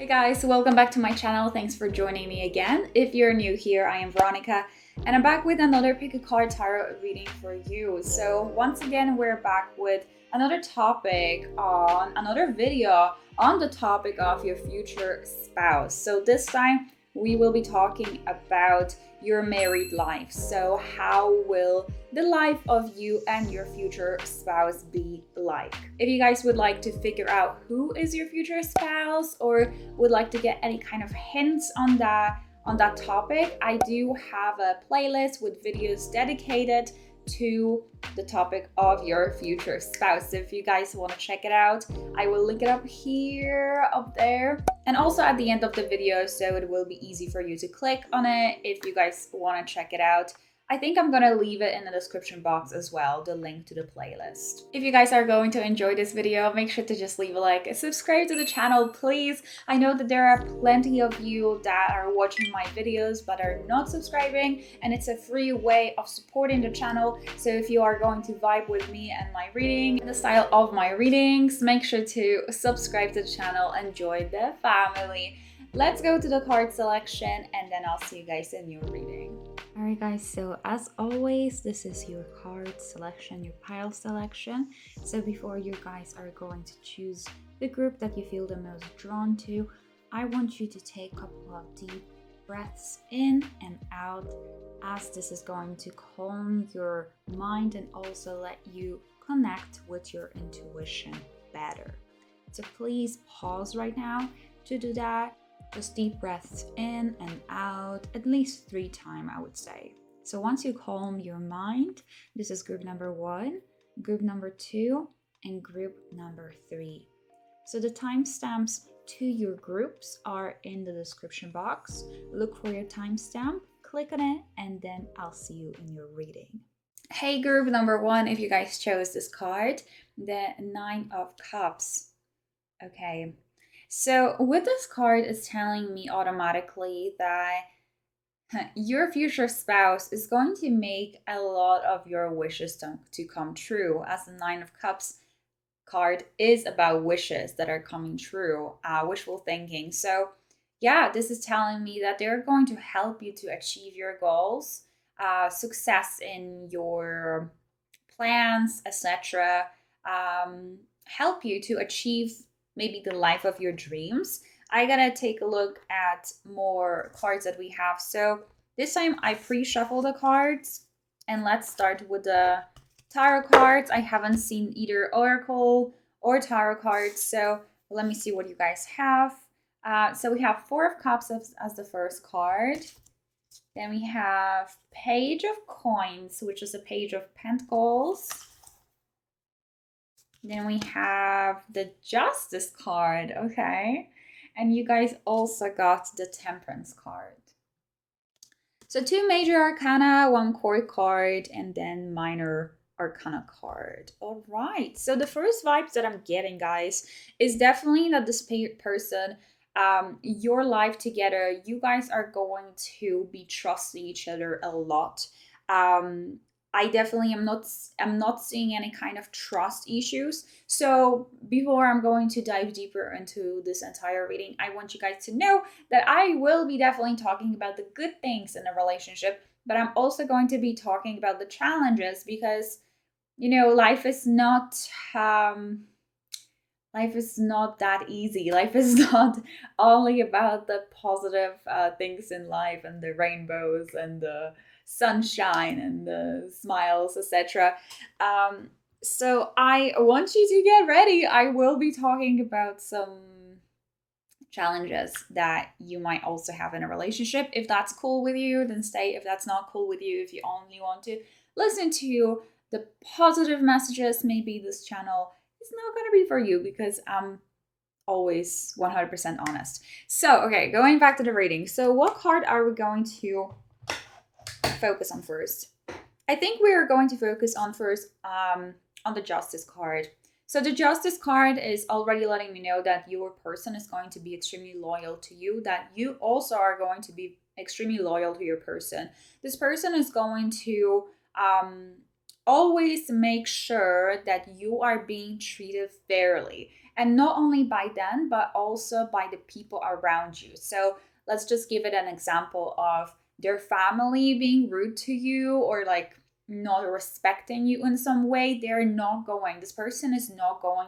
Hey guys, welcome back to my channel. Thanks for joining me again. If you're new here, I am Veronica and I'm back with another pick a card tarot reading for you. So once again, we're back with another topic on another video on the topic of your future spouse. So this time we will be talking about your married life. So how will the life of you and your future spouse be like? If you guys would like to figure out who is your future spouse or would like to get any kind of hints on that topic, I do have a playlist with videos dedicated to the topic of your future spouse. So if you guys want to check it out, I will link it up here, up there, and also at the end of the video, so it will be easy for you to click on it if you guys want to check it out. I think I'm gonna leave it in the description box as well, the link to the playlist. If you guys are going to enjoy this video, make sure to just leave a like and subscribe to the channel, please. I know that there are plenty of you that are watching my videos but are not subscribing, and it's a free way of supporting the channel. So if you are going to vibe with me and my reading and the style of my readings, make sure to subscribe to the channel and join the family. Let's go to the card selection and then I'll see you guys in your reading. Alright guys, so as always, this is your card selection, your pile selection. So before you guys are going to choose the group that you feel the most drawn to, I want you to take a couple of deep breaths in and out, as this is going to calm your mind and also let you connect with your intuition better. So please pause right now to do that. Just deep breaths in and out, at least 3 times, I would say. So once you calm your mind, this is group number 1, group number 2, and group number 3. So the timestamps to your groups are in the description box. Look for your timestamp, click on it, and then I'll see you in your reading. Hey, group number 1, if you guys chose this card, the 9 of Cups. Okay. So with this card, it's telling me automatically that your future spouse is going to make a lot of your wishes to come true, as the 9 of Cups card is about wishes that are coming true, wishful thinking. So yeah, this is telling me that they're going to help you to achieve your goals, success in your plans, etc. Help you to achieve maybe the life of your dreams. I gotta take a look at more cards that we have. So this time I pre-shuffle the cards, and let's start with the tarot cards. I haven't seen either oracle or tarot cards, so let me see what you guys have. So we have 4 of Cups as the first card. Then we have Page of Coins, which is a Page of Pentacles. Then we have the Justice card, okay. And you guys also got the Temperance card. So 2 major arcana, 1 court card, and then minor arcana card. All right, so the first vibes that I'm getting, guys, is definitely that this person, your life together, you guys are going to be trusting each other a lot. I definitely am not seeing any kind of trust issues. So before I'm going to dive deeper into this entire reading, I want you guys to know that I will be definitely talking about the good things in a relationship, but I'm also going to be talking about the challenges, because you know, life is not that easy. Life is not only about the positive things in life and the rainbows and the sunshine and the smiles, etc. So I want you to get ready. I will be talking about some challenges that you might also have in a relationship. If that's cool with you, then stay. If that's not cool with you, if you only want to listen to the positive messages, maybe this channel is not going to be for you, because I'm always 100% honest. So, okay, going back to the reading. So what card are we going to focus on first? I think we are going to focus on first on the Justice card. So the Justice card is already letting me know that your person is going to be extremely loyal to you, that you also are going to be extremely loyal to your person. This person is going to always make sure that you are being treated fairly, and not only by them but also by the people around you. So let's just give it an example of their family being rude to you, or like not respecting you in some way. This person is not going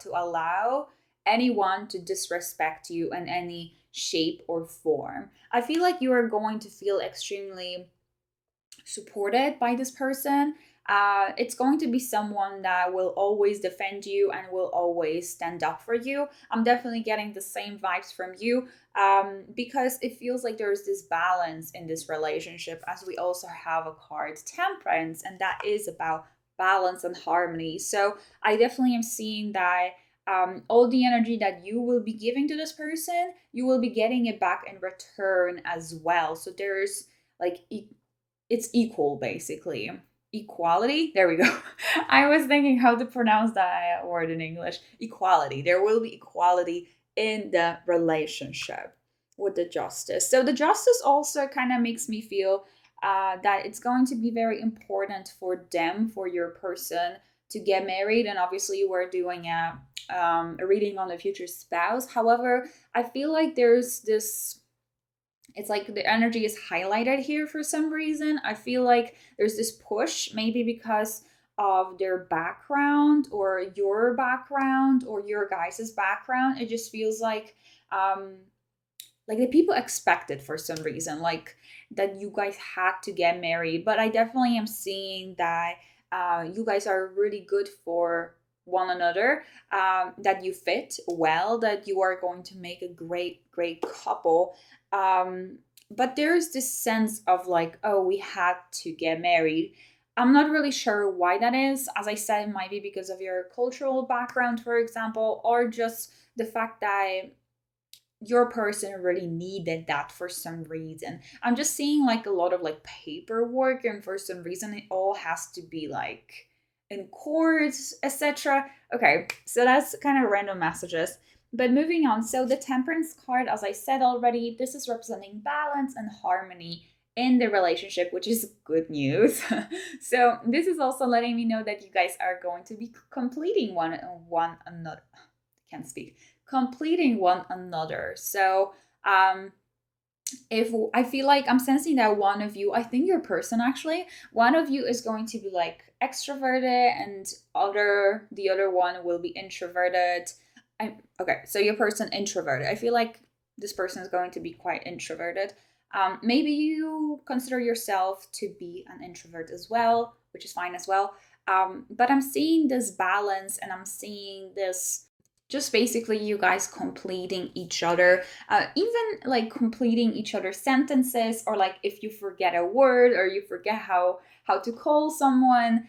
to allow anyone to disrespect you in any shape or form. I feel like you are going to feel extremely supported by this person. It's going to be someone that will always defend you and will always stand up for you. I'm definitely getting the same vibes from you, because it feels like there's this balance in this relationship, as we also have a card Temperance, and that is about balance and harmony. So I definitely am seeing that all the energy that you will be giving to this person, you will be getting it back in return as well. So there's like it's equal, basically. Equality, there we go. I was thinking how to pronounce that word in English. Equality, there will be equality in the relationship with the Justice. So the Justice also kind of makes me feel that it's going to be very important for them, for your person, to get married. And obviously we're doing a reading on the future spouse. However, I feel like there's this, it's like the energy is highlighted here for some reason. I feel like there's this push, maybe because of their background or your background or your guys' background. It just feels like the people expect it for some reason, like that you guys had to get married. But I definitely am seeing that you guys are really good for one another, that you fit well, that you are going to make a great couple. But there's this sense of like, oh, we had to get married. I'm not really sure why that is. As I said, it might be because of your cultural background, for example, or just the fact that your person really needed that for some reason. I'm just seeing like a lot of like paperwork, and for some reason it all has to be like in courts, etc. Okay, so that's kind of random messages. But moving on, so the Temperance card, as I said already, this is representing balance and harmony in the relationship, which is good news. So this is also letting me know that you guys are going to be completing one another. Can't speak. Completing one another. So if I feel like I'm sensing that one of you, I think your person actually, one of you is going to be like extroverted and the other one will be introverted. Okay, so your person introverted. I feel like this person is going to be quite introverted. Maybe you consider yourself to be an introvert as well, which is fine as well. But I'm seeing this balance, and I'm seeing this just basically you guys completing each other, even like completing each other's sentences, or like if you forget a word or you forget how to call someone,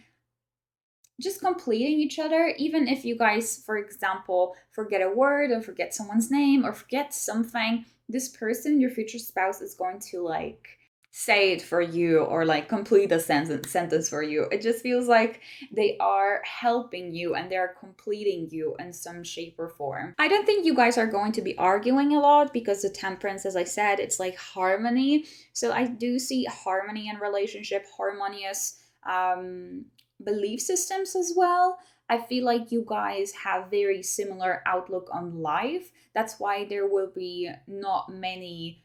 just completing each other. Even if you guys, for example, forget a word or forget someone's name or forget something, this person, your future spouse, is going to like say it for you, or like complete a sentence for you. It just feels like they are helping you and they're completing you in some shape or form. I don't think you guys are going to be arguing a lot, because the Temperance, as I said, it's like harmony. So I do see harmony in relationship, harmonious belief systems as well. I feel like you guys have very similar outlook on life. That's why there will be not many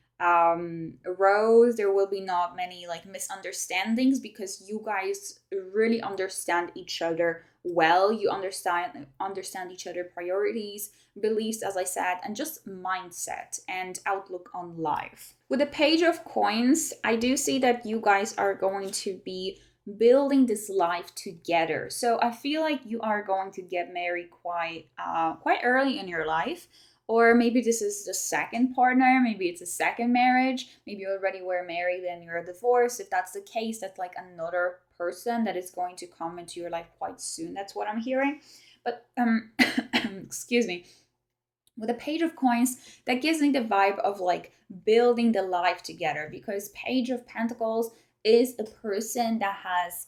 rows, there will be not many like misunderstandings, because you guys really understand each other well. You understand each other priorities, beliefs, as I said, and just mindset and outlook on life. With the Page of Coins, I do see that you guys are going to be building this life together. So I feel like you are going to get married quite early in your life. Or maybe this is the second partner, maybe it's a second marriage, maybe you already were married and you're divorced. If that's the case, that's like another person that is going to come into your life quite soon. That's what I'm hearing. But excuse me. With the Page of Coins, that gives me the vibe of like building the life together, because Page of Pentacles is a person that has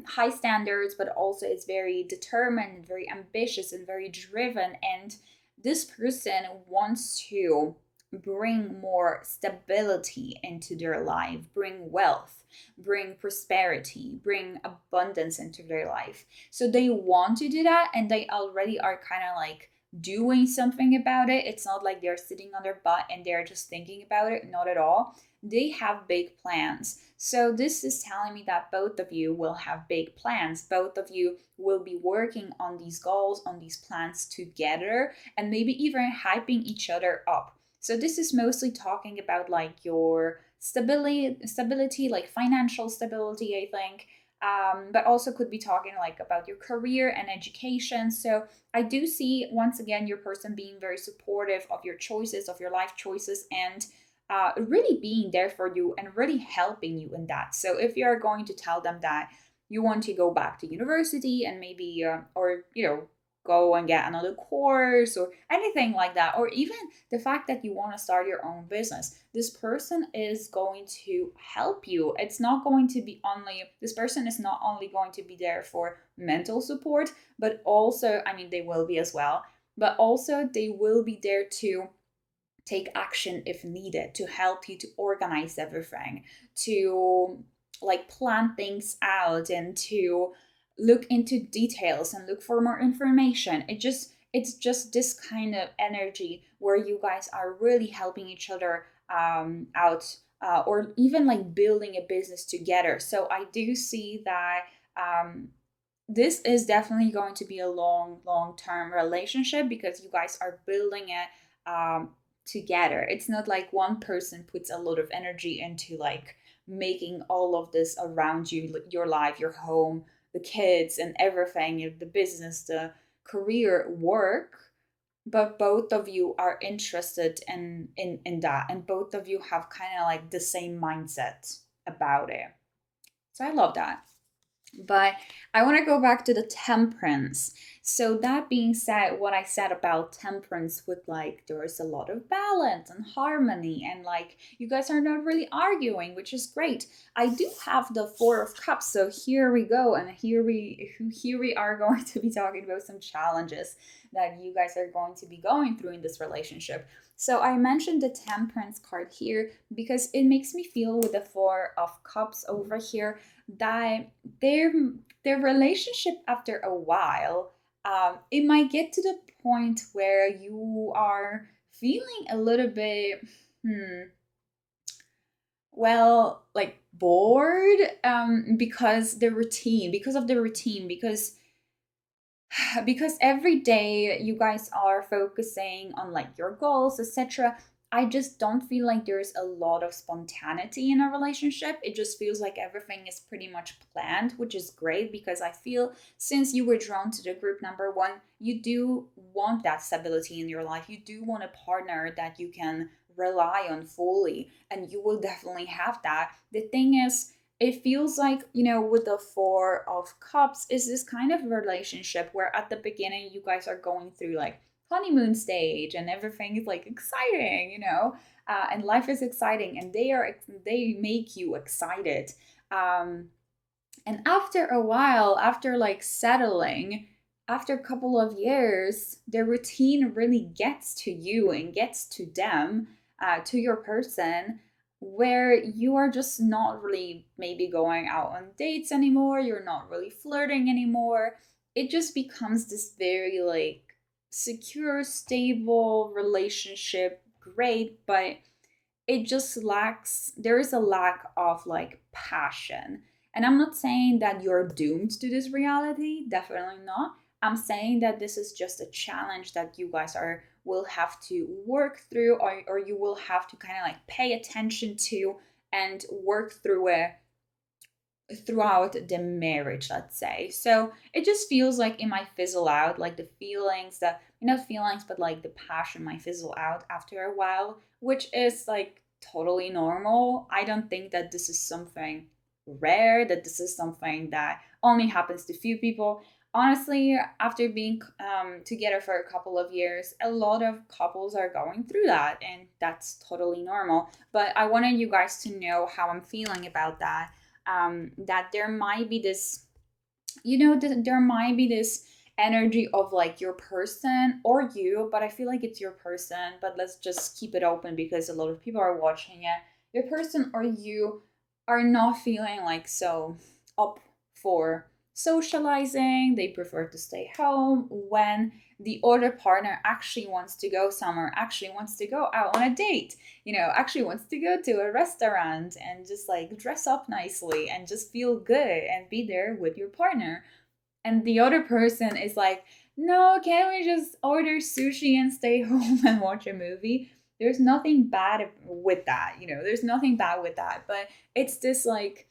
high standards, but also is very determined and very ambitious and very driven. And this person wants to bring more stability into their life, bring wealth, bring prosperity, bring abundance into their life. So they want to do that, and they already are kind of like doing something about it. It's not like they're sitting on their butt and they're just thinking about it. Not at all. They have big plans. So this is telling me that both of you will have big plans. Both of you will be working on these goals, on these plans together, and maybe even hyping each other up. So this is mostly talking about like your stability, like financial stability, I think. But also could be talking like about your career and education. So I do see, once again, your person being very supportive of your choices, of your life choices, and really being there for you and really helping you in that. So if you are going to tell them that you want to go back to university and maybe, or, go and get another course or anything like that, or even the fact that you want to start your own business, this person is going to help you. It's not going to be only, this person is not only going to be there for mental support, but also, I mean, they will be as well, but also they will be there to take action if needed, to help you to organize everything, to like plan things out, and to look into details and look for more information. It's just this kind of energy where you guys are really helping each other out, or even like building a business together. So I do see that this is definitely going to be a long term relationship, because you guys are building it together. It's not like one person puts a lot of energy into like making all of this around you, your life, your home, the kids and everything, the business, the career work, but both of you are interested in that, and both of you have kind of like the same mindset about it. So I love that. But I want to go back to the temperance. So that being said, what I said about temperance with like there's a lot of balance and harmony, and like you guys are not really arguing, which is great. I do have the Four of Cups, so here we go, and here we are going to be talking about some challenges that you guys are going to be going through in this relationship. So I mentioned the temperance card here because it makes me feel, with the Four of Cups over here, that their relationship, after a while, it might get to the point where you are feeling a little bit like bored, because of the routine, because every day you guys are focusing on like your goals, etc. I just don't feel like there's a lot of spontaneity in a relationship. It just feels like everything is pretty much planned, which is great, because I feel since you were drawn to the group number one, you do want that stability in your life. You do want a partner that you can rely on fully, and you will definitely have that. The thing is, it feels like, with the Four of Cups, is this kind of relationship where at the beginning you guys are going through like honeymoon stage and everything is like exciting, and life is exciting, and they make you excited. And after a while, after like settling, after a couple of years, the routine really gets to you and gets to them, to your person, where you are just not really maybe going out on dates anymore. You're not really flirting anymore. It just becomes this very like secure, stable relationship. Great, but there is a lack of like passion. And I'm not saying that you're doomed to this reality, definitely not. I'm saying that this is just a challenge that you guys will have to work through, or you will have to kind of like pay attention to and work through it throughout the marriage, let's say. So it just feels like it might fizzle out, like the feelings, not feelings, but like the passion might fizzle out after a while, which is like totally normal. I don't think that this is something rare, that this is something that only happens to few people. Honestly, after being together for a couple of years, a lot of couples are going through that, and that's totally normal. But I wanted you guys to know how I'm feeling about that. That there might be this, there might be this energy of like your person or you, but I feel like it's your person, but let's just keep it open because a lot of people are watching it. Your person or you are not feeling like so up for socializing. They prefer to stay home when the other partner actually wants to go somewhere, actually wants to go out on a date, actually wants to go to a restaurant and just like dress up nicely and just feel good and be there with your partner. And the other person is like, no, can't we just order sushi and stay home and watch a movie? There's nothing bad with that, there's nothing bad with that. But it's this like,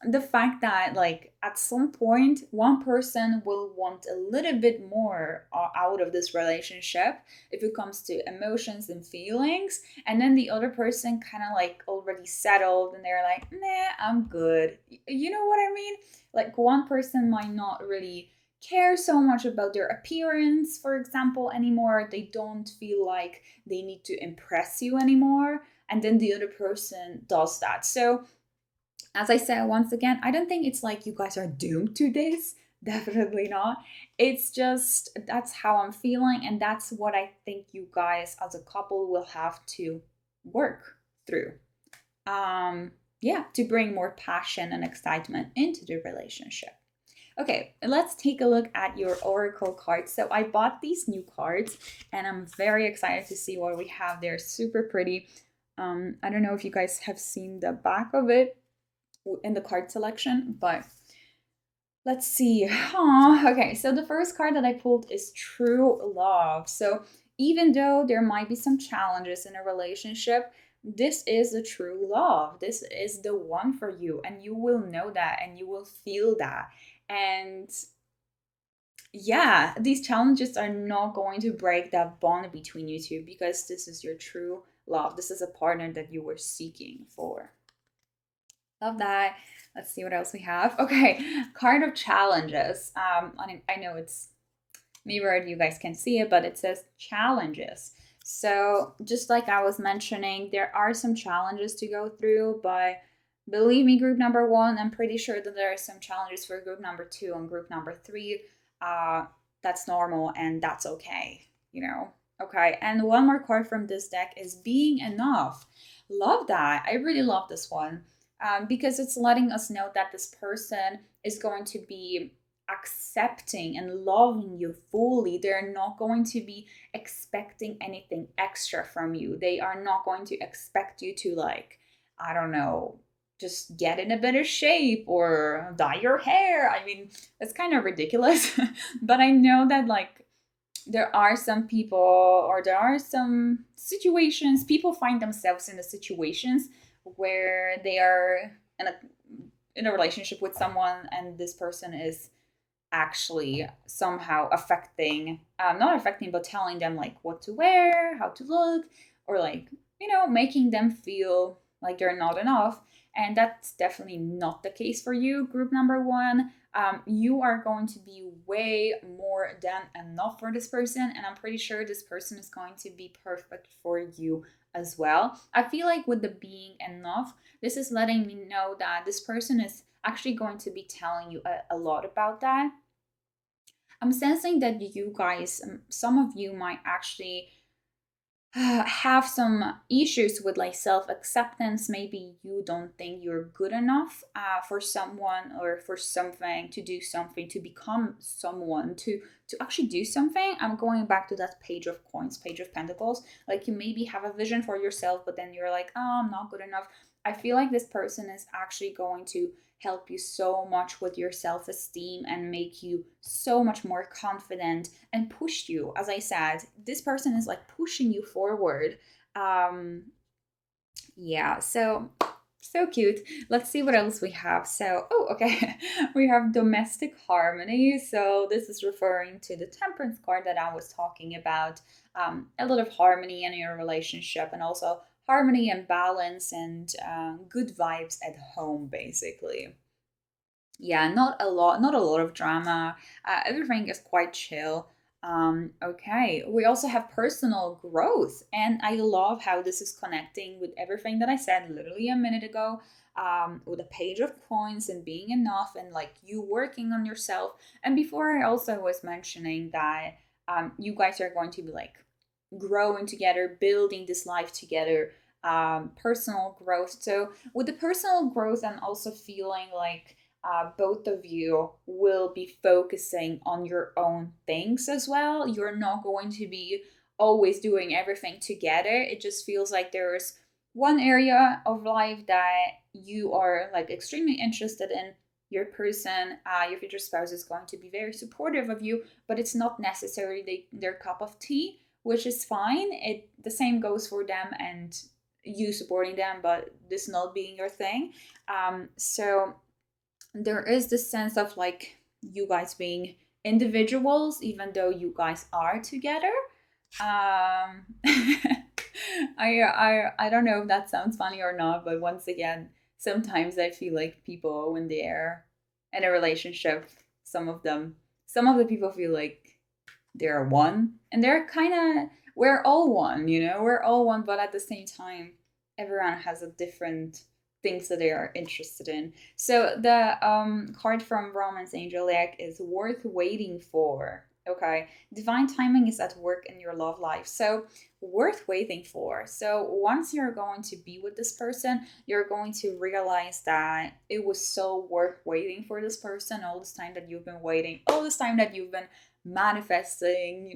the fact that like at some point one person will want a little bit more out of this relationship if it comes to emotions and feelings, and then the other person kind of like already settled and they're like, nah, I'm good. You know what I mean? Like one person might not really care so much about their appearance, for example, anymore. They don't feel like they need to impress you anymore, and then the other person does that. So as I said, once again, I don't think it's like you guys are doomed to this. Definitely not. It's just that's how I'm feeling, and that's what I think you guys as a couple will have to work through. Yeah, to bring more passion and excitement into the relationship. Okay, let's take a look at your oracle cards. So I bought these new cards and I'm very excited to see what we have. They're super pretty. I don't know if you guys have seen the back of it in the card selection, but let's see. Okay, so the first card that I pulled is True Love. So even though there might be some challenges in a relationship, this is the true love. This is the one for you, and you will know that and you will feel that. And yeah, these challenges are not going to break that bond between you two because this is your true love. This is a partner that you were seeking for. Love that. Let's see what else we have. Okay, card of challenges. I know it's mirrored, you guys can see it, but it says challenges. So just like I was mentioning, there are some challenges to go through, but believe me, group number 1, I'm pretty sure that there are some challenges for group number 2 and group number 3. That's normal and that's okay, Okay, and one more card from this deck is Being Enough. Love that. I really love this one. Because it's letting us know that this person is going to be accepting and loving you fully. They're not going to be expecting anything extra from you. They are not going to expect you to, like, I don't know, just get in a better shape or dye your hair. I mean, it's kind of ridiculous. But I know that, like, there are some people or there are some situations, people find themselves in the situations where they are in a relationship with someone and this person is actually somehow affecting, not affecting, but telling them like what to wear, how to look, or like, making them feel like they're not enough. And that's definitely not the case for you, group number 1. You are going to be way more than enough for this person, and I'm pretty sure this person is going to be perfect for you as well. I feel like with the being enough, this is letting me know that this person is actually going to be telling you a lot about that. I'm sensing that you guys, some of you might actually have some issues with like self-acceptance. Maybe you don't think you're good enough for someone or for something, to do something, to become someone, to actually do something. I'm going back to that Page of Coins, Page of Pentacles. Like you maybe have a vision for yourself, but then you're like, oh, I'm not good enough. I feel like this person is actually going to help you so much with your self-esteem and make you so much more confident and push you. As I said, this person is like pushing you forward. Yeah, so cute. Let's see what else we have. So, okay. We have domestic harmony. So this is referring to the Temperance card that I was talking about. A lot of harmony in your relationship, and also harmony and balance and good vibes at home, basically. Yeah, not a lot of drama. Everything is quite chill. Okay, we also have personal growth, and I love how this is connecting with everything that I said literally a minute ago, with a page of coins and being enough and like you working on yourself. And before, I also was mentioning that you guys are going to be like growing together, building this life together, personal growth. So with the personal growth, I'm also feeling like both of you will be focusing on your own things as well. You're not going to be always doing everything together. It just feels like there's one area of life that you are like extremely interested in. Your person, your future spouse is going to be very supportive of you, but it's not necessarily their cup of tea, which is fine. The same goes for them and you supporting them, but this not being your thing. So there is this sense of like you guys being individuals, even though you guys are together. I don't know if that sounds funny or not, but once again, sometimes I feel like people when they're in a relationship, some of the people feel like they're one, and they're kind of, we're all one, we're all one, but at the same time, everyone has a different things that they are interested in. So the card from Brahman's angel deck is worth waiting for. Okay, divine timing is at work in your love life. So worth waiting for. So once you're going to be with this person, you're going to realize that it was so worth waiting for this person, all this time that you've been waiting, all this time that you've been manifesting,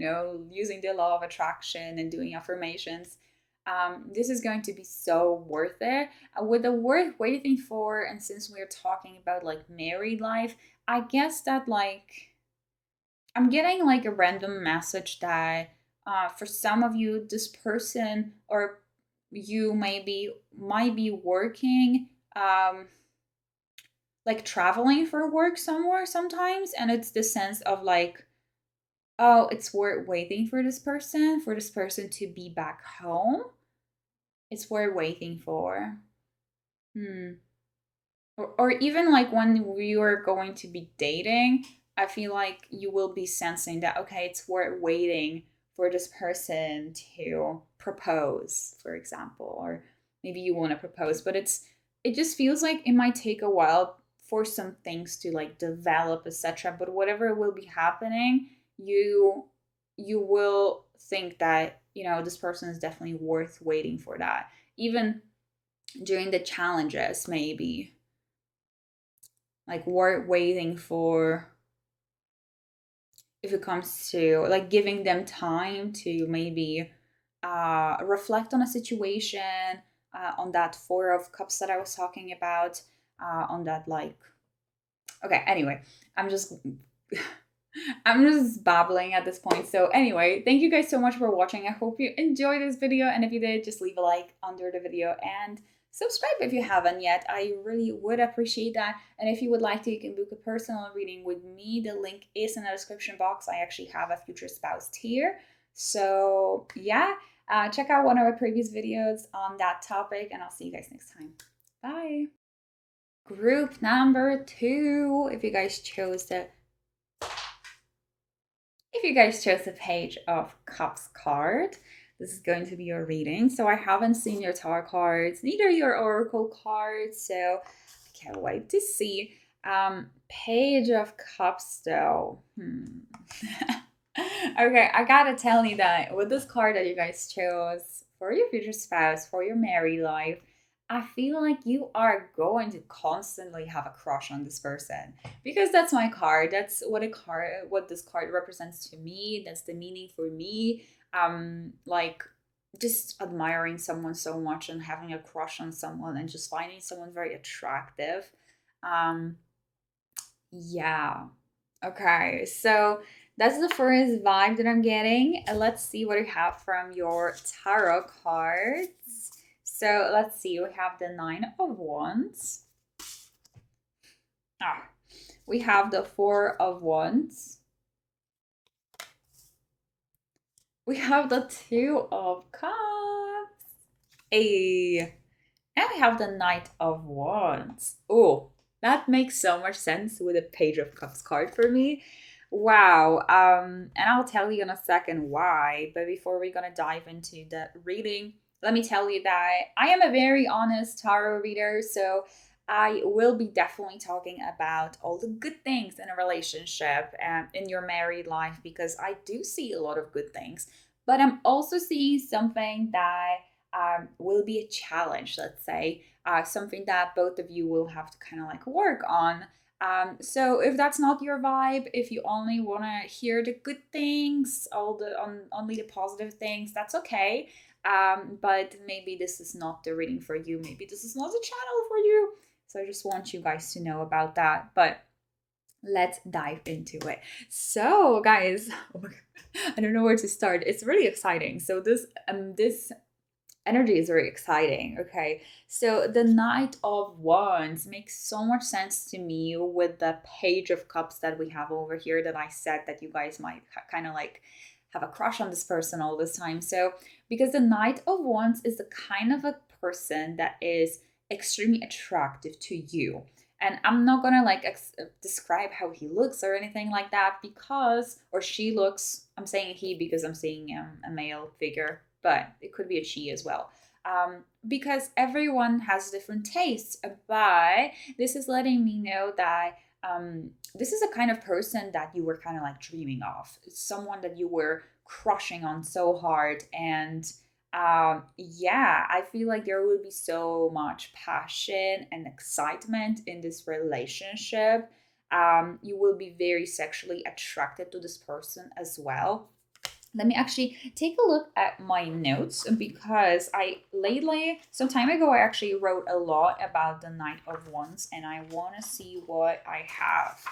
using the law of attraction and doing affirmations. This is going to be so worth it. With the worth waiting for, and since we're talking about like married life, I guess that like I'm getting like a random message that for some of you, this person or you might be working, like traveling for work somewhere sometimes, and it's the sense of like, oh, it's worth waiting for this person to be back home. It's worth waiting for. Or even like when we are going to be dating, I feel like you will be sensing that, okay, it's worth waiting for this person to propose, for example, or maybe you want to propose, but it just feels like it might take a while for some things to like develop, etc. But whatever will be happening, you will think that, this person is definitely worth waiting for that. Even during the challenges, maybe. Like worth waiting for, if it comes to like giving them time to maybe reflect on a situation, on that Four of Cups that I was talking about, on that like, okay, anyway, I'm just babbling at this point. So anyway, thank you guys so much for watching. I hope you enjoyed this video, and if you did, just leave a like under the video and subscribe if you haven't yet. I really would appreciate that. And if you would like to, you can book a personal reading with me. The link is in the description box. I actually have a future spouse tier. So yeah, check out one of our previous videos on that topic, and I'll see you guys next time. Bye. Group number 2, if you guys chose the Page of Cups card, this is going to be your reading. So I haven't seen your tarot cards, neither your oracle cards, so I can't wait to see. Page of Cups though. Okay, I gotta tell you that with this card that you guys chose for your future spouse, for your married life, I feel like you are going to constantly have a crush on this person, because that's my card. That's what this card represents to me. That's the meaning for me. Like just admiring someone so much and having a crush on someone and just finding someone very attractive. Yeah. Okay, so that's the first vibe that I'm getting. Let's see what we have from your tarot cards. So let's see, we have the Nine of Wands. We have the Four of Wands. We have the Two of Cups. And we have the Knight of Wands. Oh, that makes so much sense with the Page of Cups card for me. Wow. And I'll tell you in a second why. But before we're gonna dive into the reading, let me tell you that I am a very honest tarot reader. So I will be definitely talking about all the good things in a relationship and in your married life because I do see a lot of good things. But I'm also seeing something that will be a challenge, let's say, something that both of you will have to kind of like work on. So if that's not your vibe, if you only want to hear the good things, only the positive things, that's okay. But maybe this is not the reading for you. Maybe this is not the channel for you. So I just want you guys to know about that. But let's dive into it. So, guys, oh my God, I don't know where to start. It's really exciting. So this energy is very exciting. Okay, so the Knight of Wands makes so much sense to me with the Page of Cups that we have over here, that I said that you guys might kind of like have a crush on this person all this time. So because the Knight of Wands is the kind of a person that is extremely attractive to you. And I'm not gonna like describe how he looks or anything like that, because, or she looks, I'm saying he because I'm seeing a male figure, but it could be a she as well. Because everyone has different tastes. But this is letting me know that this is a kind of person that you were kind of like dreaming of. It's someone that you were crushing on so hard. And yeah, I feel like there will be so much passion and excitement in this relationship. You will be very sexually attracted to this person as well. Let me actually take a look at my notes, because I lately, some time ago, I actually wrote a lot about the Knight of Wands, and I want to see what I have.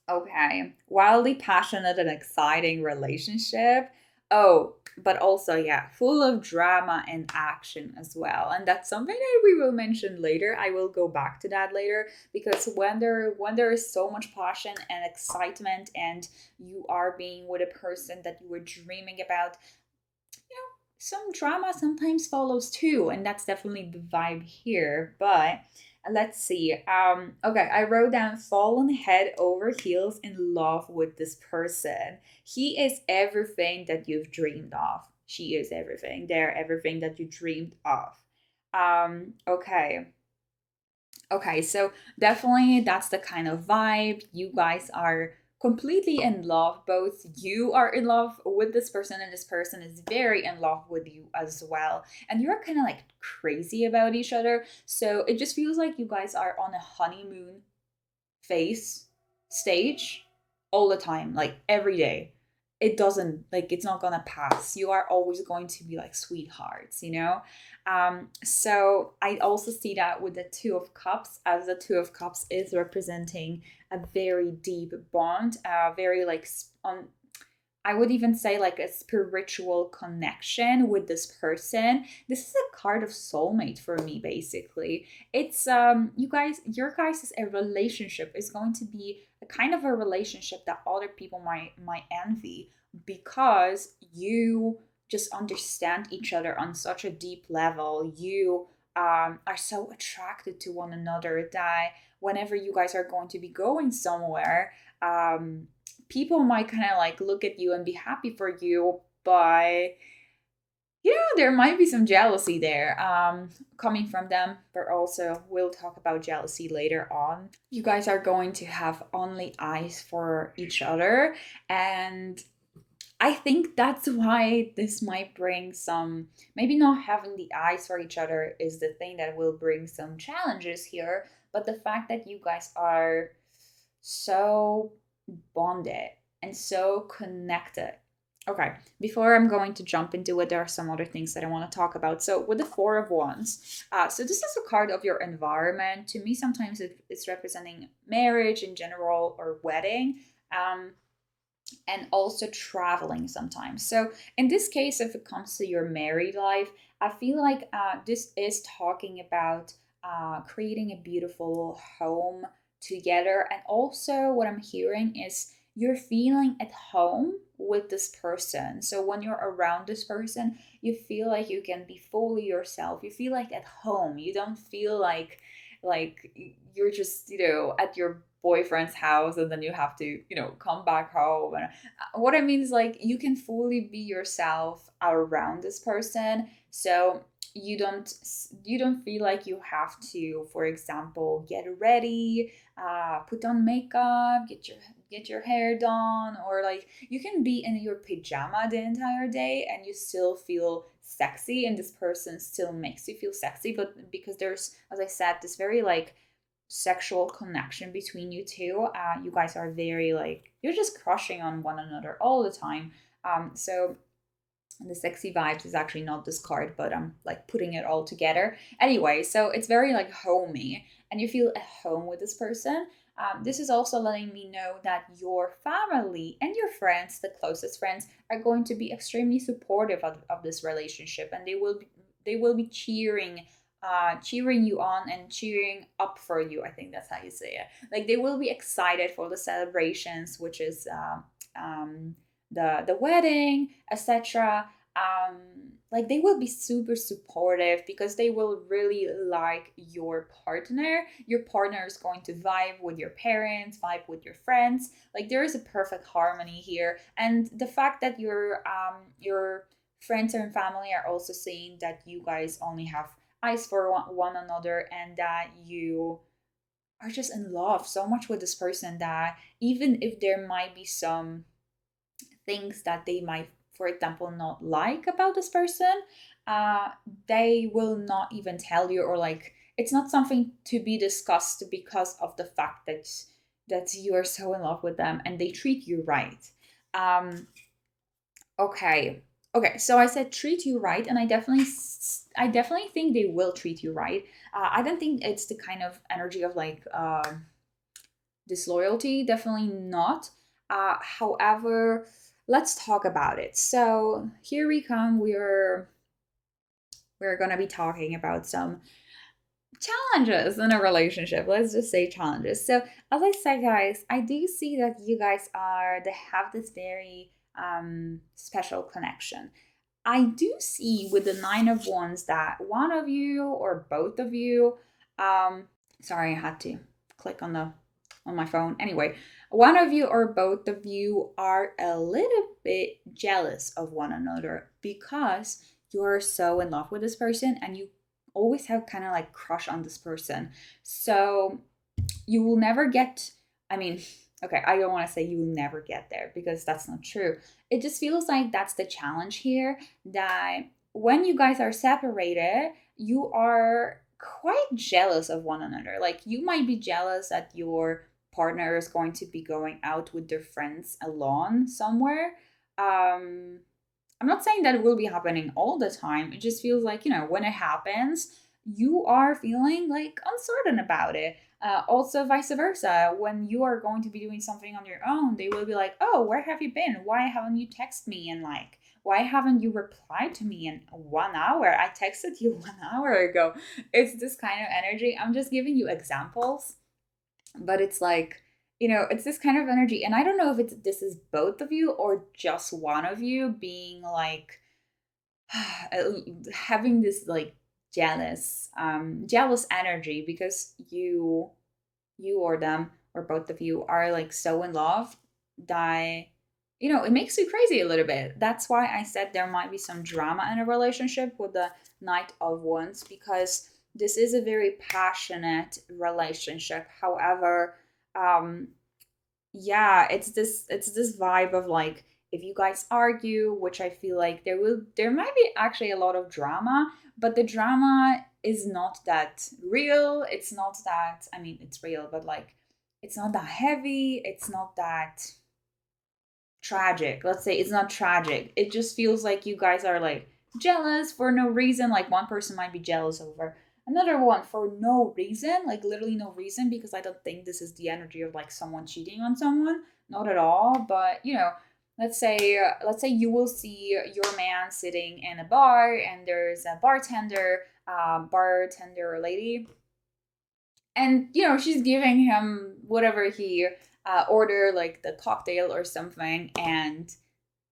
Okay, wildly passionate and exciting relationship. Oh, but also, yeah, full of drama and action as well. And that's something that we will mention later. I will go back to that later, because when there is so much passion and excitement, and you are being with a person that you were dreaming about, some drama sometimes follows too, and that's definitely the vibe here. But let's see. Okay, I wrote down fallen head over heels in love with this person. He is everything that you've dreamed of. She is everything. They're everything that you dreamed of. Okay. Okay, so definitely that's the kind of vibe. You guys are completely in love. Both you are in love with this person, and this person is very in love with you as well. And you're kind of like crazy about each other. So it just feels like you guys are on a honeymoon phase stage all the time, like every day. It doesn't, like, it's not gonna pass. You are always going to be like sweethearts, you know? So I also see that with the Two of Cups, as the Two of Cups is representing a very deep bond, very like on, I would even say like a spiritual connection with this person. This is a card of soulmate for me, basically. It's your guys' a relationship is going to be a kind of a relationship that other people might envy, because you just understand each other on such a deep level. You are so attracted to one another that whenever you guys are going to be going somewhere, people might kind of like look at you and be happy for you, but there might be some jealousy there coming from them. But also, we'll talk about jealousy later on. You guys are going to have only eyes for each other, and I think that's why this might bring some, maybe not having the eyes for each other is the thing that will bring some challenges here, but the fact that you guys are so bonded and so connected. Okay, before I'm going to jump into it, there are some other things that I want to talk about. So with the Four of Wands, so this is a card of your environment. To me, sometimes it's representing marriage in general, or wedding. And also traveling sometimes. So in this case, if it comes to your married life, I feel like this is talking about creating a beautiful home together. And also what I'm hearing is you're feeling at home with this person. So when you're around this person, you feel like you can be fully yourself. You feel like at home. You don't feel like like you're just, at your boyfriend's house and then you have to, come back home. And what I mean is like you can fully be yourself around this person. So you don't feel like you have to, for example, get ready, put on makeup, get your hair done, or like you can be in your pajama the entire day and you still feel sexy, and this person still makes you feel sexy. But because there's, as I said, this very like sexual connection between you two, you guys are very like, you're just crushing on one another all the time. So the sexy vibes is actually not this card, but I'm like putting it all together. Anyway, so it's very like homey and you feel at home with this person. This is also letting me know that your family and your friends, the closest friends, are going to be extremely supportive of this relationship, and they will be cheering you on and cheering up for you. I think that's how you say it. Like they will be excited for the celebrations, which is the wedding, etc. Like they will be super supportive because they will really like your partner. Your partner is going to vibe with your parents, vibe with your friends. Like there is a perfect harmony here, and the fact that your friends and family are also saying that you guys only have eyes for one another, and that you are just in love so much with this person that even if there might be some things that they might, for example, not like about this person, uh, they will not even tell you, or like it's not something to be discussed because of the fact that you are so in love with them and they treat you right. Um, okay, okay. So I said treat you right, and I definitely think they will treat you right. I don't think it's the kind of energy of like disloyalty, definitely not. However, let's talk about it. So here we come. We're gonna be talking about some challenges in a relationship. Let's just say challenges. So as I said, guys, I do see that you guys they have this very special connection. I do see with the Nine of Wands that one of you or both of you, sorry, I had to click on my phone. Anyway, one of you or both of you are a little bit jealous of one another because you're so in love with this person and you always have kind of like crush on this person. So you will never get, I mean, okay, I don't want to say you will never get there because that's not true. It just feels like that's the challenge here, that when you guys are separated, you are quite jealous of one another. Like you might be jealous that your partner is going to be going out with their friends alone somewhere. I'm not saying that it will be happening all the time. It just feels like, when it happens, you are feeling like uncertain about it. Also, vice versa. When you are going to be doing something on your own, they will be like, oh, where have you been? Why haven't you texted me? And like, why haven't you replied to me in 1 hour? I texted you 1 hour ago. It's this kind of energy. I'm just giving you examples, but it's like, it's this kind of energy. And I don't know if this is both of you or just one of you being like having this like jealous energy because you or them or both of you are like so in love that it makes you crazy a little bit. That's why I said there might be some drama in a relationship with the Knight of Wands, because this is a very passionate relationship. However, um yeah, it's this vibe of like, if you guys argue, which I feel like there might be actually a lot of drama, but the drama is not that real. It's not that, I mean, it's real, but like it's not that heavy, it's not that tragic. Let's say it's not tragic. It just feels like you guys are like jealous for no reason. Like one person might be jealous over another one for no reason, like literally no reason, because I don't think this is the energy of like someone cheating on someone, not at all. But let's say you will see your man sitting in a bar and there's a bartender lady, and she's giving him whatever he order, like the cocktail or something, and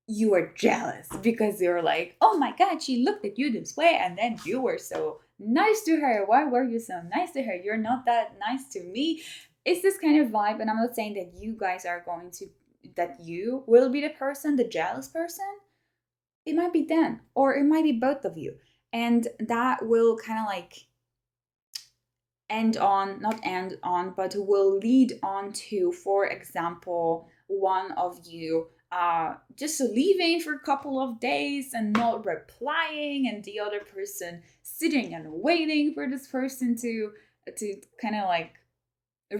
you are jealous because you're like, oh my God, she looked at you this way and then you were so nice to her. Why were you so nice to her? You're not that nice to me. It's this kind of vibe. And I'm not saying that you guys are going to, that you will be the person, the jealous person. It might be them, or it might be both of you. And that will kind of like end on, not end on, but will lead on to, for example, one of you just leaving for a couple of days and not replying, and the other person sitting and waiting for this person to kind of like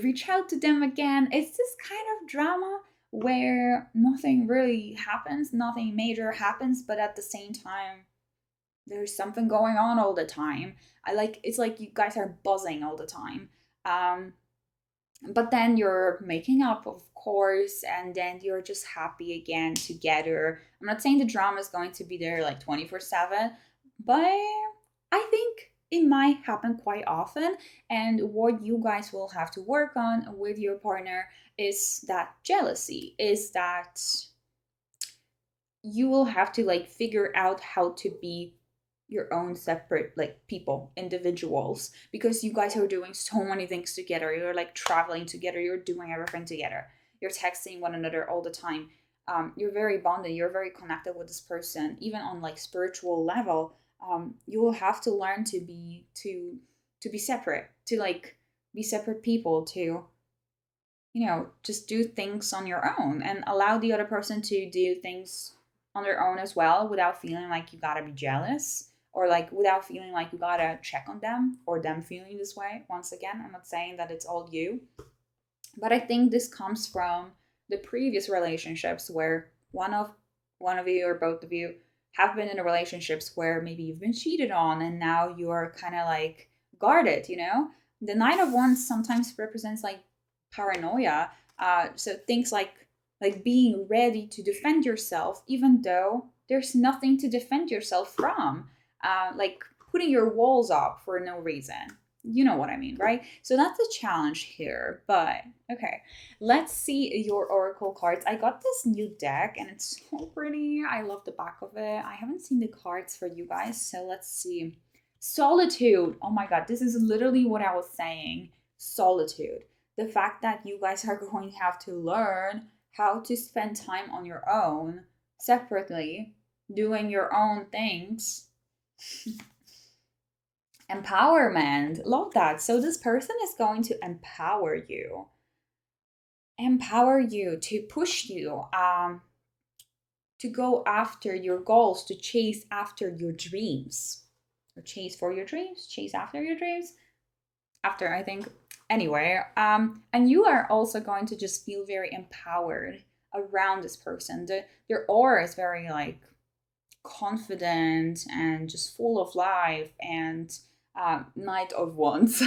reach out to them again. It's this kind of drama where nothing really happens, nothing major happens, but at the same time there's something going on all the time. It's like you guys are buzzing all the time. But then you're making up, of course, and then you're just happy again together. I'm not saying the drama is going to be there like 24/7, but I think it might happen quite often. And what you guys will have to work on with your partner is that jealousy, is that you will have to like figure out how to be your own separate like people, individuals, because you guys are doing so many things together. You're like traveling together, you're doing everything together, you're texting one another all the time. You're very bonded, you're very connected with this person, even on like spiritual level. You will have to learn to be separate, to like be separate people, to just do things on your own and allow the other person to do things on their own as well, without feeling like you gotta be jealous, or like without feeling like you gotta check on them, or them feeling this way. Once again, I'm not saying that it's all you, but I think this comes from the previous relationships where one of you or both of you have been in relationships where maybe you've been cheated on, and now you're kind of like guarded. The Knight of Wands sometimes represents like paranoia. So things like being ready to defend yourself, even though there's nothing to defend yourself from. Like putting your walls up for no reason. You know what I mean, right? So that's a challenge here. But okay, let's see your oracle cards. I got this new deck and it's so pretty. I love the back of it. I haven't seen the cards for you guys, so let's see. Solitude. Oh my God, this is literally what I was saying. Solitude. The fact that you guys are going to have to learn how to spend time on your own, separately, doing your own things. Empowerment. Love that. So this person is going to empower you to push you, to go after your goals, to chase after your dreams, or chase for your dreams, chase after your dreams. After, I think. Anyway, and you are also going to just feel very empowered around this person. Their aura is very like confident and just full of life, and Knight of Wands.